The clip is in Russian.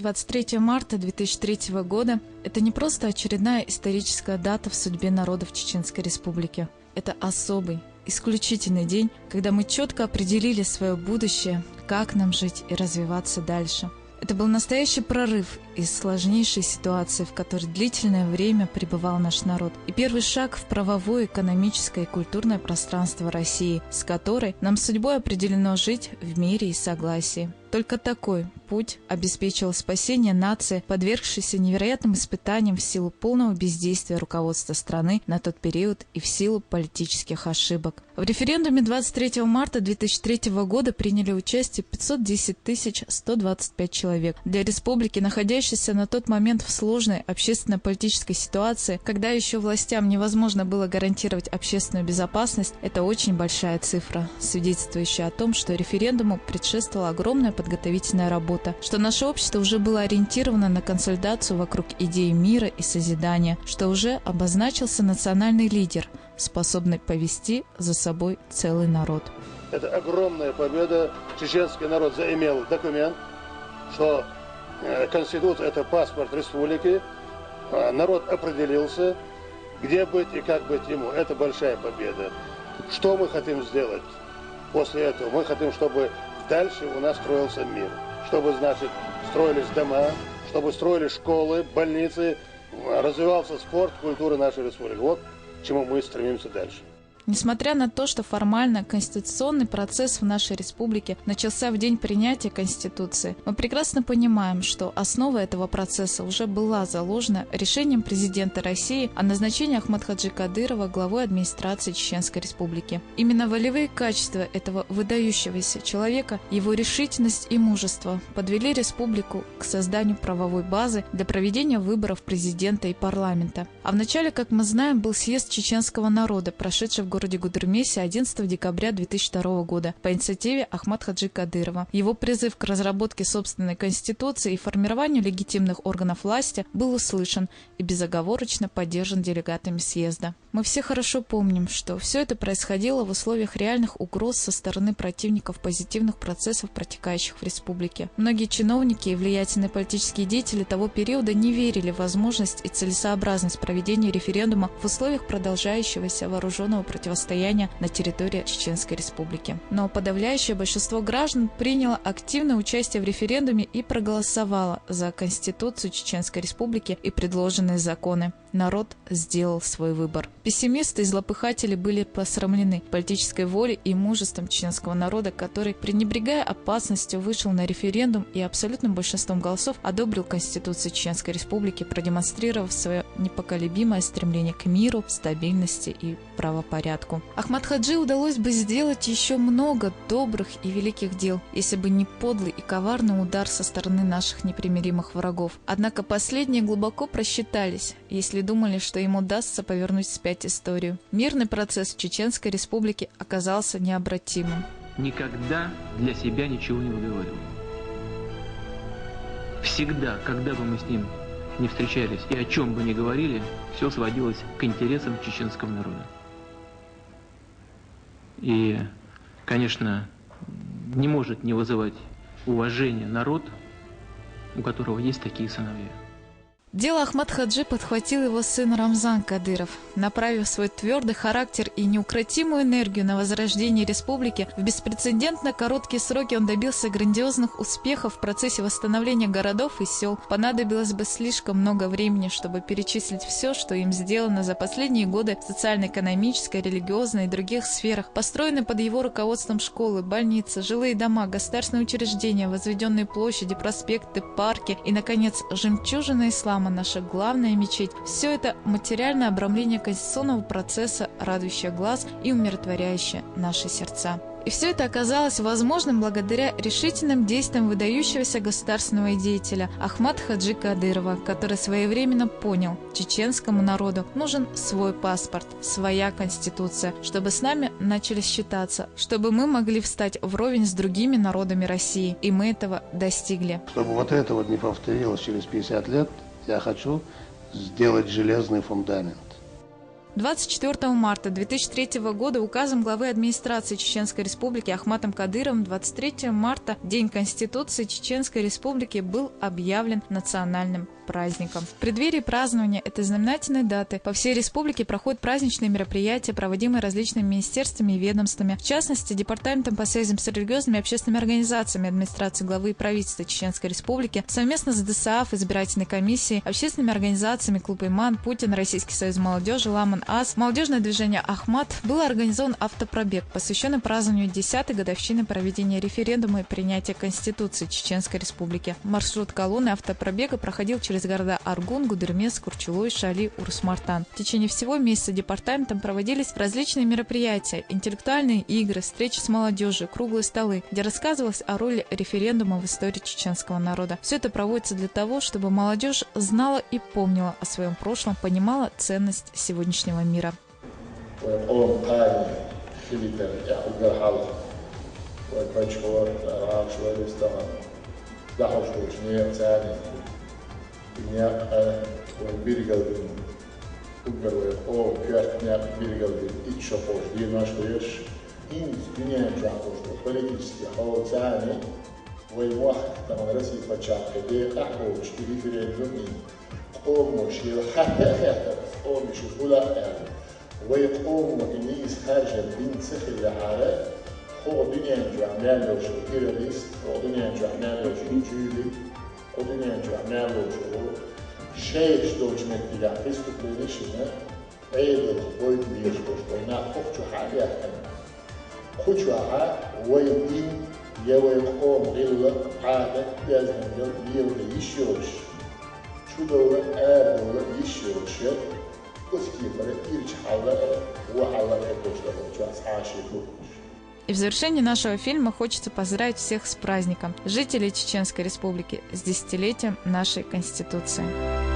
23 марта 2003 года – это не просто очередная историческая дата в судьбе народов Чеченской Республики. Это особый, исключительный день, когда мы четко определили свое будущее, как нам жить и развиваться дальше. Это был настоящий прорыв из сложнейшей ситуации, в которой длительное время пребывал наш народ, и первый шаг в правовое, экономическое и культурное пространство России, с которой нам судьбой определено жить в мире и согласии. Только такой путь обеспечил спасение нации, подвергшейся невероятным испытаниям в силу полного бездействия руководства страны на тот период и в силу политических ошибок. В референдуме 23 марта 2003 года приняли участие 510 125 человек. Для республики, находящейся на тот момент в сложной общественно-политической ситуации, когда еще властям невозможно было гарантировать общественную безопасность, это очень большая цифра, свидетельствующая о том, что референдуму предшествовала огромная подготовительная работа, что наше общество уже было ориентировано на консолидацию вокруг идеи мира и созидания, что уже обозначился национальный лидер, способный повести за собой целый народ. Это огромная победа. Чеченский народ заимел документ, что Конституция – это паспорт республики. Народ определился, где быть и как быть ему. Это большая победа. Что мы хотим сделать после этого? Мы хотим, чтобы дальше у нас строился мир. Чтобы, значит, строились дома, чтобы строились школы, больницы, развивался спорт, культура нашей республики. Вот к чему мы стремимся дальше. Несмотря на то, что формально конституционный процесс в нашей республике начался в день принятия Конституции, мы прекрасно понимаем, что основа этого процесса уже была заложена решением президента России о назначении Ахмад-Хаджи Кадырова главой администрации Чеченской Республики. Именно волевые качества этого выдающегося человека, его решительность и мужество подвели республику к созданию правовой базы для проведения выборов президента и парламента. А вначале, как мы знаем, был съезд чеченского народа, прошедший в городе Гудермесе 11 декабря 2002 года по инициативе Ахмад-Хаджи Кадырова. Его призыв к разработке собственной конституции и формированию легитимных органов власти был услышан и безоговорочно поддержан делегатами съезда. Мы все хорошо помним, что все это происходило в условиях реальных угроз со стороны противников позитивных процессов, протекающих в республике. Многие чиновники и влиятельные политические деятели того периода не верили в возможность и целесообразность проведения референдума в условиях продолжающегося вооруженного противостояния на территории Чеченской Республики. Но подавляющее большинство граждан приняло активное участие в референдуме и проголосовало за Конституцию Чеченской Республики и предложенные законы. Народ сделал свой выбор. Пессимисты и злопыхатели были посрамлены политической волей и мужеством чеченского народа, который, пренебрегая опасностью, вышел на референдум и абсолютным большинством голосов одобрил Конституцию Чеченской Республики, продемонстрировав свое непоколебимое стремление к миру, стабильности и правопорядку. Ахмад-Хаджи удалось бы сделать еще много добрых и великих дел, если бы не подлый и коварный удар со стороны наших непримиримых врагов. Однако последние глубоко просчитались, если думали, что им удастся повернуть вспять историю. Мирный процесс в Чеченской Республике оказался необратимым. Никогда для себя ничего не выговаривал. Всегда, когда бы мы с ним не встречались и о чем бы ни говорили, все сводилось к интересам чеченского народа. И, конечно, не может не вызывать уважения народ, у которого есть такие сыновья. Дело Ахмад-Хаджи подхватил его сын Рамзан Кадыров, направив свой твердый характер и неукротимую энергию на возрождение республики. В беспрецедентно короткие сроки он добился грандиозных успехов в процессе восстановления городов и сел. Понадобилось бы слишком много времени, чтобы перечислить все, что им сделано за последние годы в социально-экономической, религиозной и других сферах. Построены под его руководством школы, больницы, жилые дома, государственные учреждения, возведенные площади, проспекты, парки и, наконец, жемчужина ислама, наша главная мечеть. Все это материальное обрамление конституционного процесса, радующее глаз и умиротворяющее наши сердца. И все это оказалось возможным благодаря решительным действиям выдающегося государственного деятеля Ахмад-Хаджи Кадырова, который своевременно понял, чеченскому народу нужен свой паспорт, своя конституция, чтобы с нами начали считаться, чтобы мы могли встать вровень с другими народами России. И мы этого достигли. Чтобы вот это вот не повторилось через 50 лет, я хочу сделать железный фундамент. 24 марта 2003 года указом главы администрации Чеченской Республики Ахматом Кадыровым 23 марта, День Конституции Чеченской Республики, был объявлен национальным праздником. В преддверии празднования этой знаменательной даты по всей республике проходят праздничные мероприятия, проводимые различными министерствами и ведомствами, в частности, Департаментом по связям с религиозными и общественными организациями администрации главы и правительства Чеченской Республики, совместно с ДСАФ, избирательной комиссией, общественными организациями Клуб Иман, Путин, Российский союз молодежи, Ламан АС, молодежное движение Ахмат, был организован автопробег, посвященный празднованию 10-й годовщины проведения референдума и принятия Конституции Чеченской Республики. Маршрут колонны автопробега проходил через города Аргун, Гудермес, Курчулой, Шали, Урус-Мартан. В течение всего месяца департаментом проводились различные мероприятия, интеллектуальные игры, встречи с молодежью, круглые столы, где рассказывалось о роли референдума в истории чеченского народа. Все это проводится для того, чтобы молодежь знала и помнила о своем прошлом, понимала ценность сегодняшнего мира. ويقوم إنيس خارج الدين سخل لحالة هو دنيا جعمال وشو كيرليست هو دنيا جعمال وشو جيلي هو دنيا جعمال وشو شيش دوجمك إلى حسب بليشنا عيد الخبوي بيش وشوينا خفتو حاليا كنا خفتو حا ويدين يويقوم غير عادة لازم يوم يشيوش شو دولة دولة يشيوش И в завершении нашего фильма хочется поздравить всех с праздником, жителей Чеченской Республики, с десятилетием нашей Конституции.